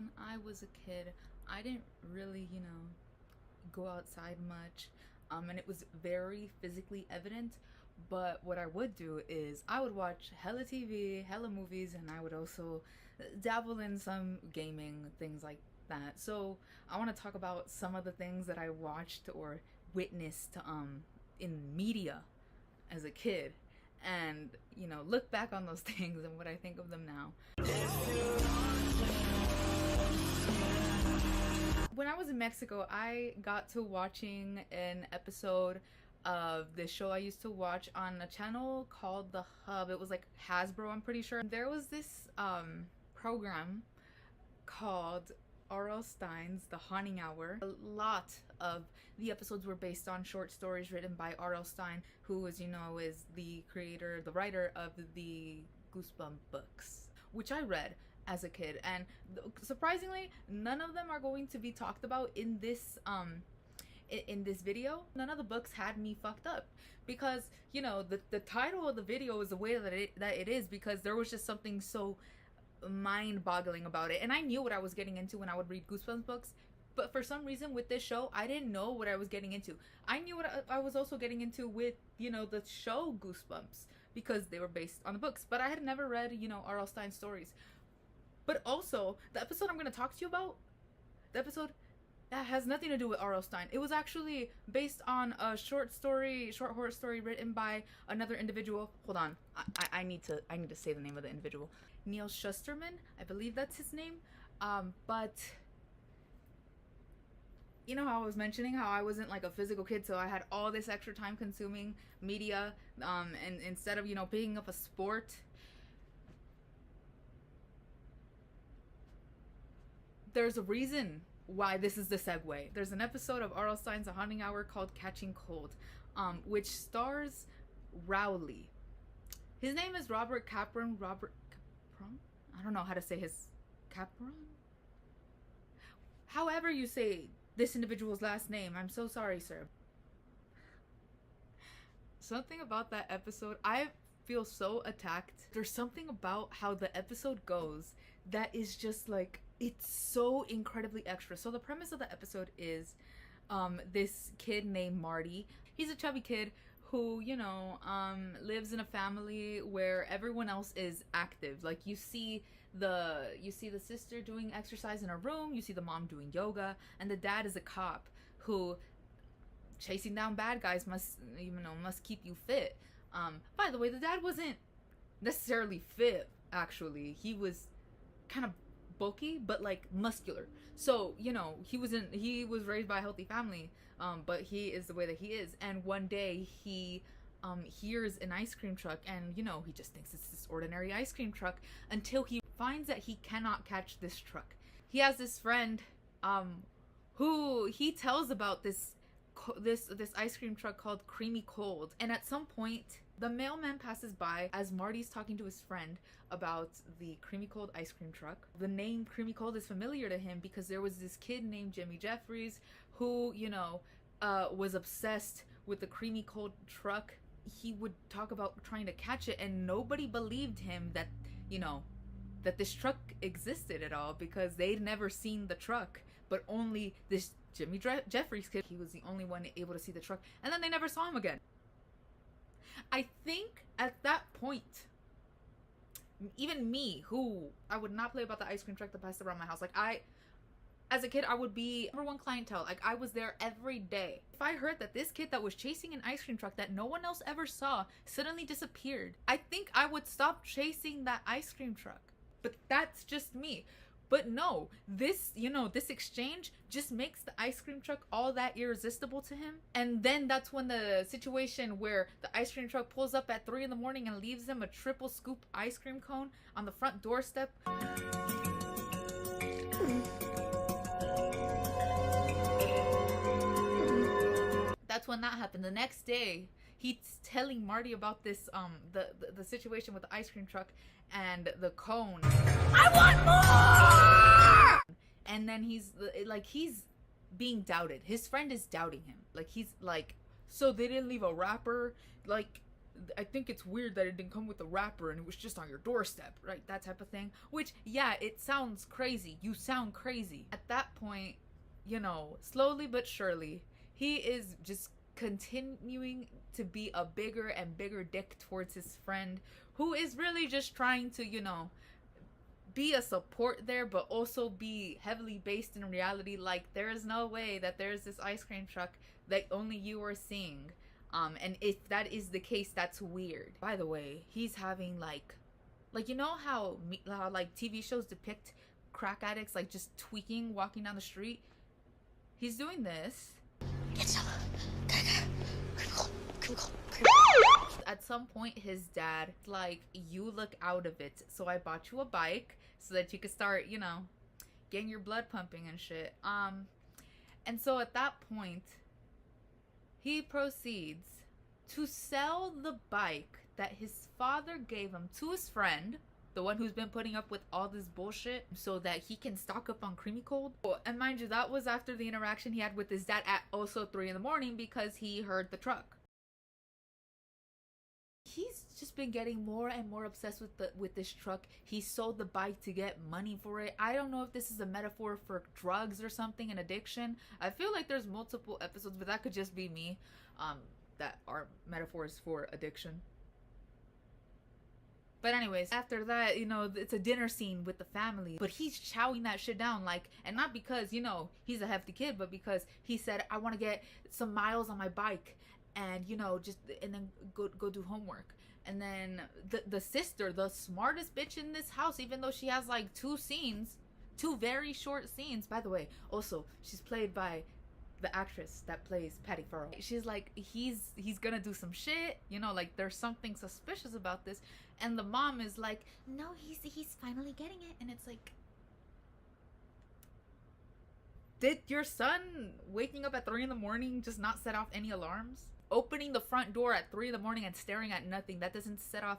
when I was a kid, I didn't really, go outside much. And it was very physically evident. But what I would do is I would watch hella TV, hella movies, and I would also dabble in some gaming, things like that. So I want to talk about some of the things that I watched or witnessed in media as a kid, and look back on those things and what I think of them now. When I was in Mexico, I got to watching an episode of this show I used to watch on a channel called The Hub. It was like Hasbro, I'm pretty sure. There was this program called R.L. Stine's The Haunting Hour. A lot of the episodes were based on short stories written by R.L. Stine, who, as you know, is the creator, the writer of the Goosebumps books, which I read as a kid. And surprisingly, none of them are going to be talked about in this video. None of the books had me fucked up because the title of the video is the way that it is because there was just something so mind-boggling about it, and I knew what I was getting into when I would read Goosebumps books. But for some reason with this show, I didn't know what I was getting into. I knew what I was also getting into with the show Goosebumps because they were based on the books, but I had never read R.L. Stine stories. But also the episode I'm going to talk to you about, the episode that has nothing to do with R.L. Stine. It was actually based on a short horror story written by another individual. Hold on, I need to say the name of the individual. Neil Shusterman, I believe that's his name. But you know how I was mentioning how I wasn't like a physical kid, so I had all this extra time consuming media, and instead of picking up a sport. There's a reason why this is the segue. There's an episode of R.L. Stine's The Haunting Hour called Catching Cold, which stars Rowley. His name is Robert Capron. I don't know how to say his Capron. However you say this individual's last name, I'm so sorry, sir. Something about that episode, I feel so attacked. There's something about how the episode goes that is just like, it's so incredibly extra. So the premise of the episode is this kid named Marty. He's a chubby kid who lives in a family where everyone else is active. Like you see the sister doing exercise in her room, you see the mom doing yoga, and the dad is a cop who chasing down bad guys must keep you fit. By the way, the dad wasn't necessarily fit, actually. He was kind of bulky but like muscular, so he was raised by a healthy family, but he is the way that he is. And one day he hears an ice cream truck, and he just thinks it's this ordinary ice cream truck until he finds that he cannot catch this truck. He has this friend who he tells about this ice cream truck called Creamy Cold, and at some point the mailman passes by as Marty's talking to his friend about the Creamy Cold ice cream truck. The name Creamy Cold is familiar to him because there was this kid named Jimmy Jeffries who, was obsessed with the Creamy Cold truck. He would talk about trying to catch it, and nobody believed him that, that this truck existed at all because they'd never seen the truck, but only this Jimmy Jeffries kid. He was the only one able to see the truck, and then they never saw him again. I think at that point, even me, who I would not play about the ice cream truck that passed around my house. Like as a kid, I would be number one clientele. Like I was there every day. If I heard that this kid that was chasing an ice cream truck that no one else ever saw suddenly disappeared, I think I would stop chasing that ice cream truck. But that's just me. But no, this exchange just makes the ice cream truck all that irresistible to him. And then that's when the situation where the ice cream truck pulls up at 3 a.m. and leaves him a triple scoop ice cream cone on the front doorstep. That's when that happened. The next day, he's telling Marty about this the situation with the ice cream truck and the cone. I want more! And then he's being doubted. His friend is doubting him. Like he's like, so they didn't leave a wrapper? Like I think it's weird that it didn't come with a wrapper and it was just on your doorstep, right? That type of thing. Which, yeah, it sounds crazy. You sound crazy. At that point, you know, slowly but surely, he is just continuing to be a bigger and bigger dick towards his friend, who is really just trying to, you know, be a support there, but also be heavily based in reality. Like, there is no way that there's this ice cream truck that only you are seeing. And if that is the case, that's weird. By the way, he's having like you know how like TV shows depict crack addicts like just tweaking, walking down the street? He's doing this. At some point, his dad like, you look out of it, so I bought you a bike so that you could start, you know, getting your blood pumping and shit. And so at that point, he proceeds to sell the bike that his father gave him to his friend, the one who's been putting up with all this bullshit, so that he can stock up on Creamy Cold. And mind you, that was after the interaction he had with his dad at also 3 in the morning because he heard the truck. He's just been getting more and more obsessed with this truck. He sold the bike to get money for it. I don't know if this is a metaphor for drugs or something, an addiction. I feel like there's multiple episodes, but that could just be me, that are metaphors for addiction. But anyways, after that, you know, it's a dinner scene with the family, but he's chowing that shit down, like, and not because, you know, he's a hefty kid, but because he said, I want to get some miles on my bike and, you know, just, and then go do homework. And then the sister, the smartest bitch in this house, even though she has like 2 very short scenes. By the way, also, she's played by the actress that plays Patty Farrell. She's like, he's gonna do some shit, you know, like there's something suspicious about this. And the mom is like, no, he's finally getting it. And it's like, did your son waking up at 3 in the morning just not set off any alarms? Opening the front door at 3 in the morning and staring at nothing, that doesn't set off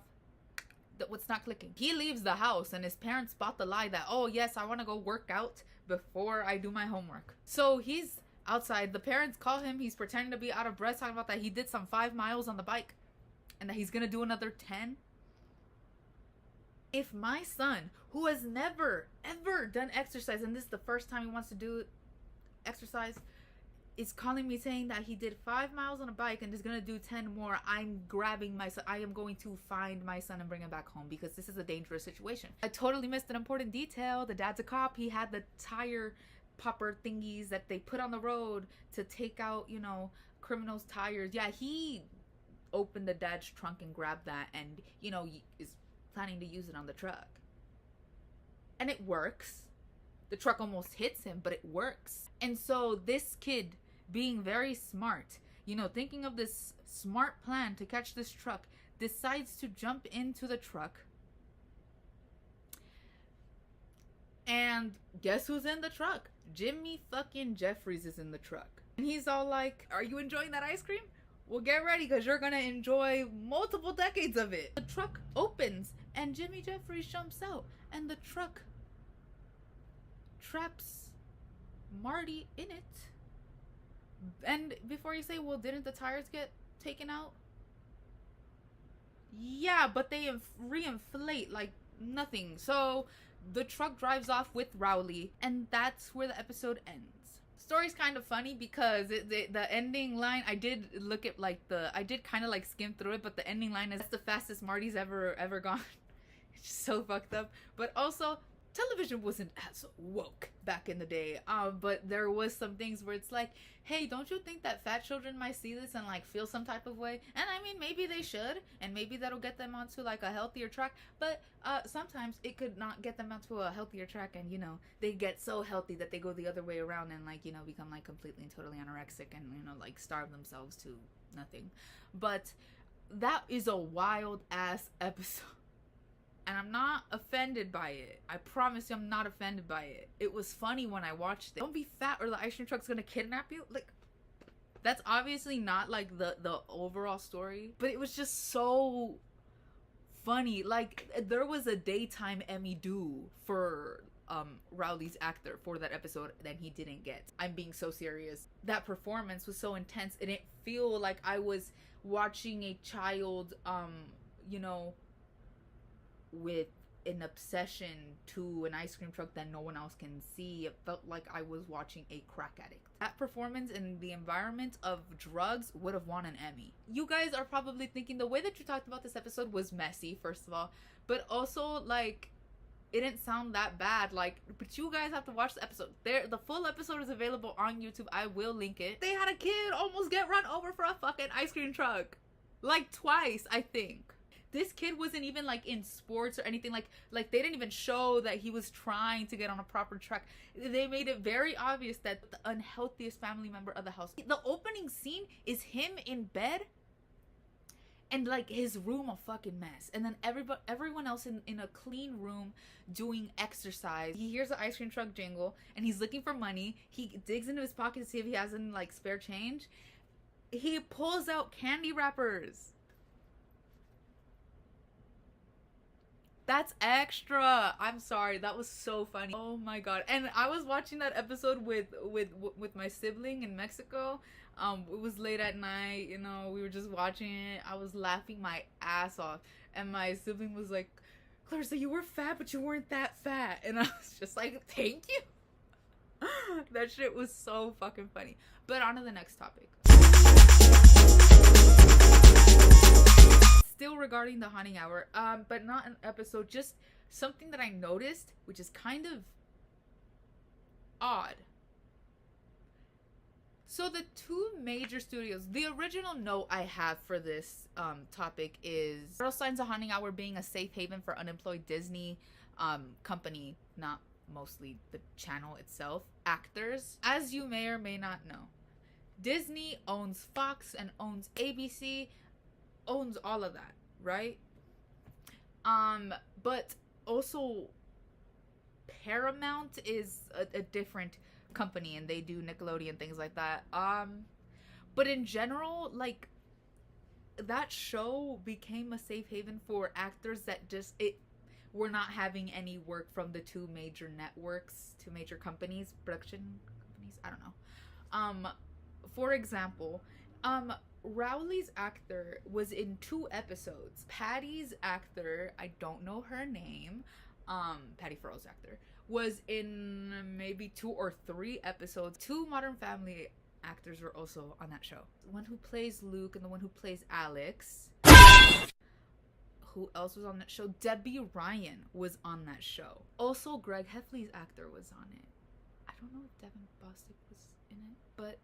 what's not clicking. He leaves the house and his parents spot the lie that, oh yes, I want to go work out before I do my homework. So he's outside. The parents call him. He's pretending to be out of breath, talking about that he did some 5 miles on the bike and that he's gonna do another 10. If my son, who has never ever done exercise, and this is the first time he wants to do exercise, is calling me saying that he did 5 miles on a bike and is gonna do 10 more, I'm grabbing my son. I am going to find my son and bring him back home, because this is a dangerous situation. I totally missed an important detail. The dad's a cop. He had the tire popper thingies that they put on the road to take out, you know, criminals' tires. Yeah, he opened the dad's trunk and grabbed that, and, you know, is planning to use it on the truck. And it works. The truck almost hits him, but it works. And so this kid, being very smart, you know, thinking of this smart plan to catch this truck, decides to jump into the truck. And guess who's in the truck? Jimmy fucking Jeffries is in the truck. And he's all like, are you enjoying that ice cream? Well, get ready, because you're gonna enjoy multiple decades of it. The truck opens and Jimmy Jeffries jumps out, and the truck traps Marty in it. And before you say, well, didn't the tires get taken out? Yeah, but they reinflate like nothing. So the truck drives off with Rowley, and that's where the episode ends. Story's kind of funny because the ending line, I did look at like I did kind of like skim through it, but the ending line is, that's the fastest Marty's ever gone. It's just so fucked up. But also, television wasn't as woke back in the day, but there was some things where it's like, hey, don't you think that fat children might see this and like feel some type of way? And I mean, maybe they should, and maybe that'll get them onto like a healthier track, but sometimes it could not get them onto a healthier track, and, you know, they get so healthy that they go the other way around and, like, you know, become like completely and totally anorexic and, you know, like starve themselves to nothing. But that is a wild ass episode. And I'm not offended by it. I promise you I'm not offended by it. It was funny when I watched it. Don't be fat or the ice cream truck's gonna kidnap you. Like, that's obviously not like the overall story, but it was just so funny. Like, there was a daytime Emmy due for Rowley's actor for that episode than he didn't get. I'm being so serious. That performance was so intense. It didn't feel like I was watching a child, you know, with an obsession to an ice cream truck that no one else can see. It felt like I was watching a crack addict. That performance in the environment of drugs would have won an Emmy. You guys are probably thinking the way that you talked about this episode was messy, first of all, but also like it didn't sound that bad. Like, but you guys have to watch the episode. The full episode is available on YouTube. I will link it. They had a kid almost get run over for a fucking ice cream truck, like twice, I think. This kid wasn't even like in sports or anything. Like they didn't even show that he was trying to get on a proper track. They made it very obvious that the unhealthiest family member of the house. The opening scene is him in bed and like his room a fucking mess, and then everyone else in a clean room doing exercise. He hears the ice cream truck jingle and he's looking for money. He digs into his pocket to see if he has any like spare change. He pulls out candy wrappers. That's extra. I'm sorry. That was so funny. Oh my god. And I was watching that episode with my sibling in Mexico. It was late at night, you know, we were just watching it. I was laughing my ass off. And my sibling was like, Clarissa, you were fat, but you weren't that fat. And I was just like, thank you. That shit was so fucking funny. But on to the next topic. Still regarding the haunting hour, but not an episode, just something that I noticed, which is kind of odd. So the two major studios, the original note I have for this topic is Girl Signs a Haunting Hour being a safe haven for unemployed Disney company, not mostly the channel itself, actors. As you may or may not know, Disney owns Fox and owns ABC, owns all of that, right? But also Paramount is a different company, and they do Nickelodeon, things like that. But in general, like, that show became a safe haven for actors that just were not having any work from the two major networks, two major companies, production companies, I don't know. For example, Rowley's actor was in 2 episodes. Patty's actor, I don't know her name, Patty Farrell's actor, was in maybe 2 or 3 episodes. 2 Modern Family actors were also on that show. The one who plays Luke and the one who plays Alex. Who else was on that show? Debbie Ryan was on that show. Also, Greg Heffley's actor was on it. I don't know if Devin Bostic was in it, but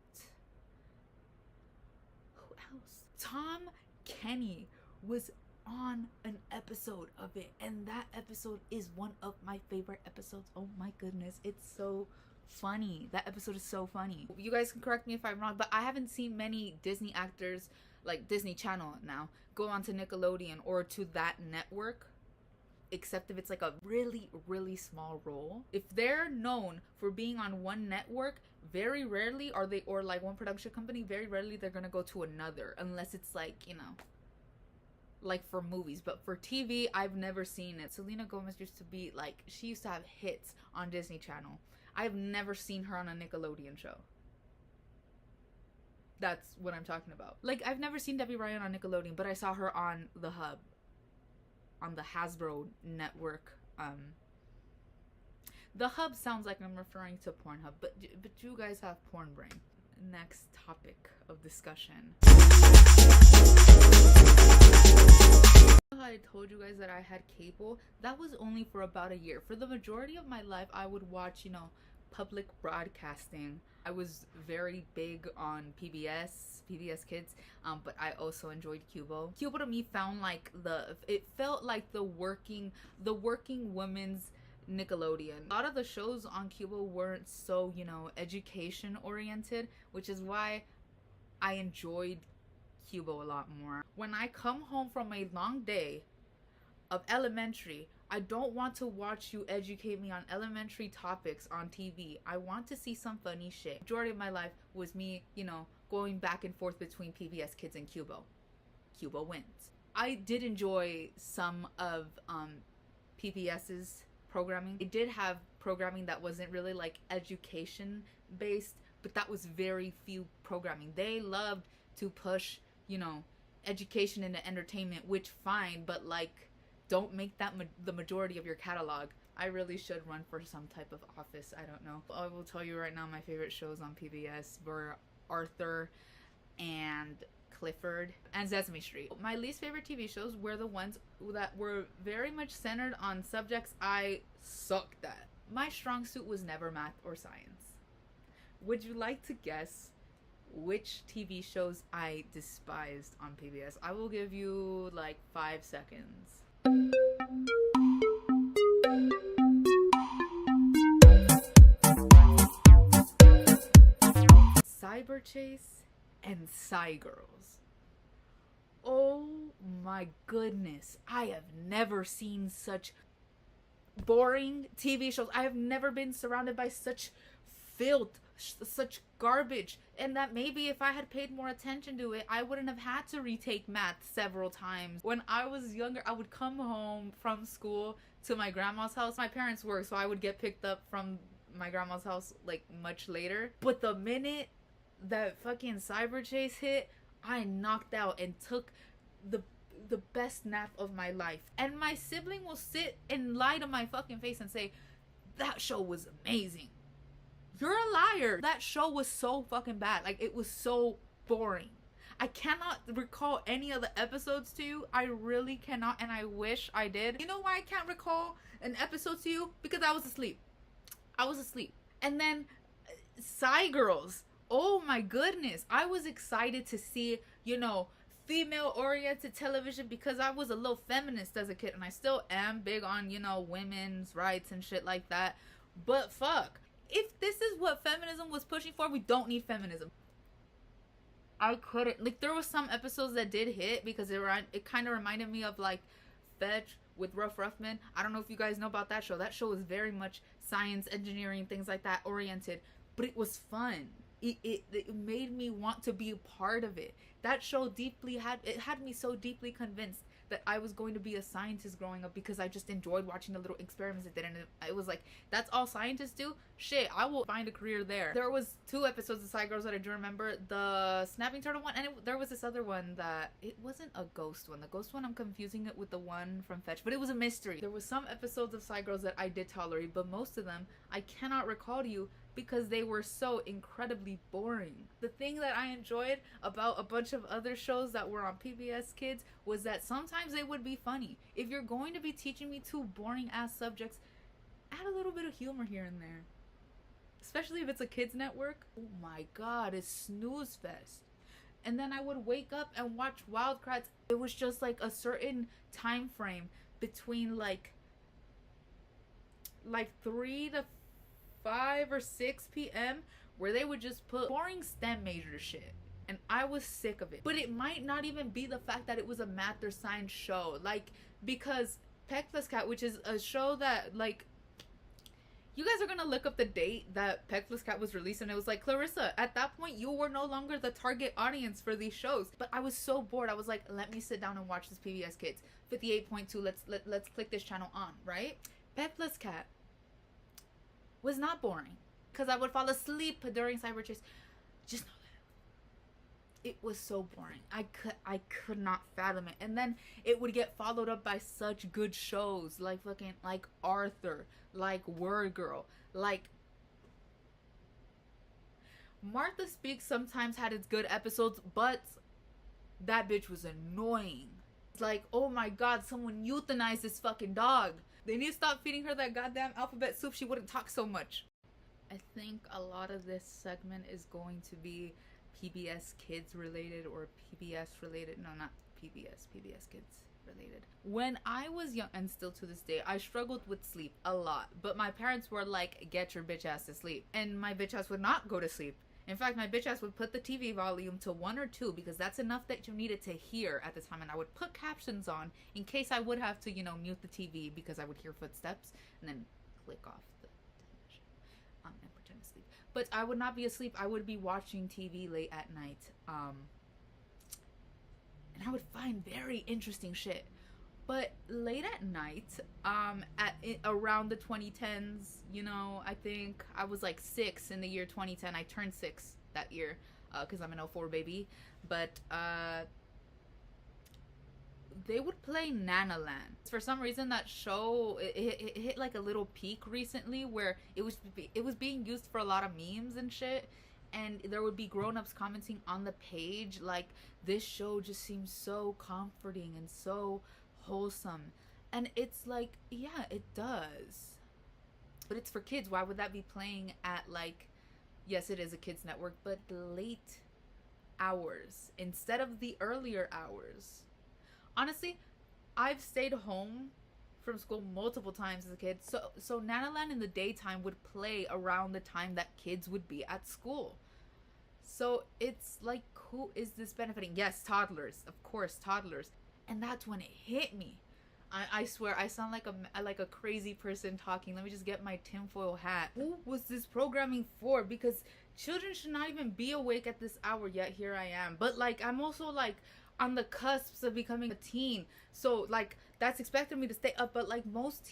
who else? Tom Kenny was on an episode of it, and that episode is one of my favorite episodes. Oh my goodness, it's so funny. That episode is so funny. You guys can correct me if I'm wrong, but I haven't seen many Disney actors, like Disney Channel now, go on to Nickelodeon or to that network, except if it's like a really, really small role. If they're known for being on one network, very rarely are they, or like one production company, very rarely they're gonna go to another, unless it's like, you know, like for movies. But for TV, I've never seen it. Selena Gomez used to be like, she used to have hits on Disney Channel. I've never seen her on a Nickelodeon show. That's what I'm talking about. Like, I've never seen Debbie Ryan on Nickelodeon, but I saw her on the Hub, on the Hasbro network. The Hub sounds like I'm referring to Pornhub, but you guys have porn brain. Next topic of discussion. I told you guys that I had cable. That was only for about a year. For the majority of my life, I would watch, you know, public broadcasting. I was very big on PBS Kids, but I also enjoyed Cubo. Cubo to me it felt like the working woman's Nickelodeon. A lot of the shows on Cubo weren't so, you know, education oriented, which is why I enjoyed Cubo a lot more. When I come home from a long day of elementary, I don't want to watch you educate me on elementary topics on TV. I want to see some funny shit. Majority of my life was me, you know, going back and forth between PBS Kids and Cubo. Cubo wins. I did enjoy some of PBS's programming. They did have programming that wasn't really like education based, but that was very few programming. They loved to push, you know, education into entertainment, which fine, but like don't make that the majority of your catalog. I really should run for some type of office. I don't know. I will tell you right now, my favorite shows on PBS were Arthur and Clifford and Sesame Street. My least favorite TV shows were the ones that were very much centered on subjects I sucked at. My strong suit was never math or science. Would you like to guess which TV shows I despised on PBS? I will give you like 5 seconds. Cyber Chase and Psy Girls. Oh my goodness. I have never seen such boring TV shows. I have never been surrounded by such filth, such garbage, and that maybe if I had paid more attention to it, I wouldn't have had to retake math several times. When I was younger, I would come home from school to my grandma's house. My parents worked, so I would get picked up from my grandma's house like much later. But the minute that fucking Cyber Chase hit, I knocked out and took the best nap of my life. And my sibling will sit and lie to my fucking face and say, that show was amazing. You're a liar. That show was so fucking bad. Like, it was so boring. I cannot recall any of the episodes to you. I really cannot, and I wish I did. You know why I can't recall an episode to you? Because I was asleep. And then Psy Girls. Oh my goodness. I was excited to see, you know, female-oriented television because I was a little feminist as a kid, and I still am big on, you know, women's rights and shit like that. But fuck. If this is what feminism was pushing for, we don't need feminism. I couldn't. Like, there was some episodes that did hit because it kind of reminded me of, like, Fetch with Rough Ruffman. I don't know if you guys know about that show. That show was very much science, engineering, things like that oriented. But it was fun. It made me want to be a part of it. That show had me so deeply convinced that I was going to be a scientist growing up because I just enjoyed watching the little experiments it did, and it was like, that's all scientists do? Shit, I will find a career there. There was 2 episodes of Psy Girls that I do remember. The Snapping Turtle one, and there was this other one that, it wasn't a ghost one. The ghost one, I'm confusing it with the one from Fetch, but it was a mystery. There was some episodes of Psy Girls that I did tolerate, but most of them I cannot recall to you because they were so incredibly boring. The thing that I enjoyed about a bunch of other shows that were on PBS Kids was that sometimes they would be funny. If you're going to be teaching me 2 boring ass subjects, add a little bit of humor here and there. Especially if it's a kids network. Oh my god, it's snooze fest. And then I would wake up and watch Wild Kratts. It was just like a certain time frame between like 3 to 5 or 6 p.m. where they would just put boring STEM major shit. And I was sick of it. But it might not even be the fact that it was a math or science show. Like, because Peck Plus Cat, which is a show that, like, you guys are gonna look up the date that Peck Plus Cat was released, and it was like, Clarissa, at that point, you were no longer the target audience for these shows. But I was so bored. I was like, let me sit down and watch this PBS Kids. 58.2, let's click this channel on, right? Peck Plus Cat was not boring because I would fall asleep during Cyber Chase. Just know that it was so boring. I could not fathom it. And then it would get followed up by such good shows like fucking like Arthur, like Word Girl, like Martha Speaks sometimes had its good episodes, but that bitch was annoying. It's like, oh my god, someone euthanized this fucking dog. They need to stop feeding her that goddamn alphabet soup. She wouldn't talk so much. I think a lot of this segment is going to be PBS Kids related or PBS related. No, not PBS Kids related. When I was young, and still to this day, I struggled with sleep a lot. But my parents were like, get your bitch ass to sleep. And my bitch ass would not go to sleep. In fact, my bitch ass would put the TV volume to 1 or 2 because that's enough that you needed to hear at the time. And I would put captions on in case I would have to, you know, mute the TV because I would hear footsteps and then click off the television and pretend to sleep. But I would not be asleep. I would be watching TV late at night. And I would find very interesting shit. But late at night, around the 2010s, you know, I think I was like 6 in the year 2010. I turned 6 that year, because I'm an '04 baby. But they would play Nana Land. For some reason, that show it hit like a little peak recently, where it was being used for a lot of memes and shit. And there would be grown-ups commenting on the page like, this show just seems so comforting and so wholesome. And it's like, yeah, it does, but it's for kids. Why would that be playing at, like, yes, it is a kids network, but late hours instead of the earlier hours? Honestly, I've stayed home from school multiple times as a kid, so Nana Land in the daytime would play around the time that kids would be at school. So it's like, who is this benefiting? Yes, toddlers, of course, toddlers. And that's when it hit me. I swear, I sound like a crazy person talking. Let me just get my tinfoil hat. Who was this programming for? Because children should not even be awake at this hour, yet here I am. But like, I'm also like on the cusp of becoming a teen, so like that's expecting me to stay up. But like most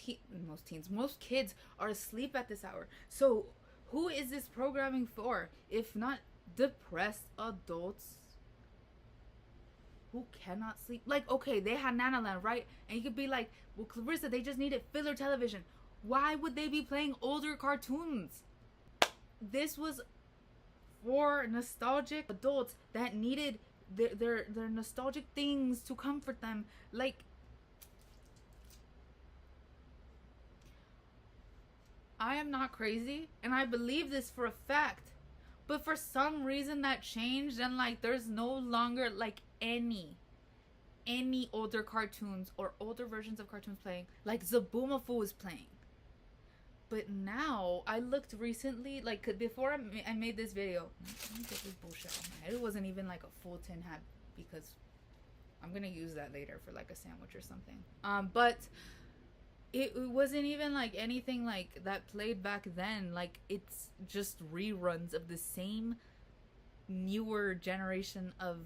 kids are asleep at this hour. So who is this programming for, if not depressed adults who cannot sleep? Like, okay, they had Nana Land, right? And you could be like, well, Clarissa, they just needed filler television. Why would they be playing older cartoons? This was for nostalgic adults that needed their nostalgic things to comfort them. Like, I am not crazy, and I believe this for a fact, but for some reason that changed, and like there's no longer like any older cartoons or older versions of cartoons playing. Like Zaboomafoo is playing. But now, I looked recently, like, before I made this video. Let me get this bullshit on my head. It wasn't even, like, a full tin hat, because I'm gonna use that later for, like, a sandwich or something. But it wasn't even, like, anything, like, that played back then. Like, it's just reruns of the same newer generation of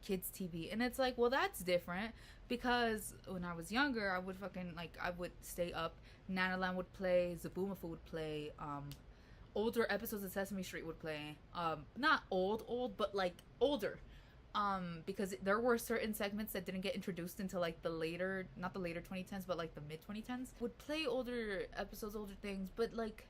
kids TV. And it's like, well, that's different, because when I was younger, I would fucking, like, I would stay up. Nana Land would play, Zaboomafoo would play, older episodes of Sesame Street would play. Not old, but like older. Because there were certain segments that didn't get introduced until like the later, not the later 2010s, but like the mid 2010s, would play older episodes, older things. But like,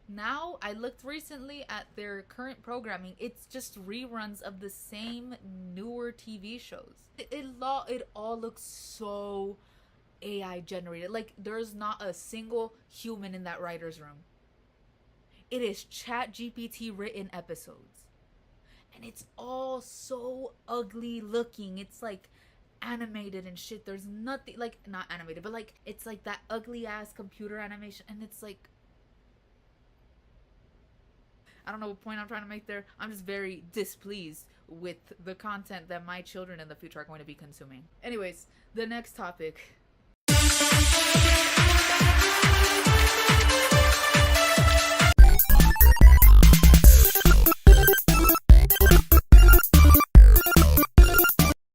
now, I looked recently at their current programming. It's just reruns of the same newer TV shows. It all looks so AI generated. Like, there's not a single human in that writer's room. It is ChatGPT written episodes. And it's all so ugly looking. It's like animated and shit. There's nothing, like, not animated, but like, it's like that ugly ass computer animation. And it's like, I don't know what point I'm trying to make there. I'm just very displeased with the content that my children in the future are going to be consuming. Anyways, the next topic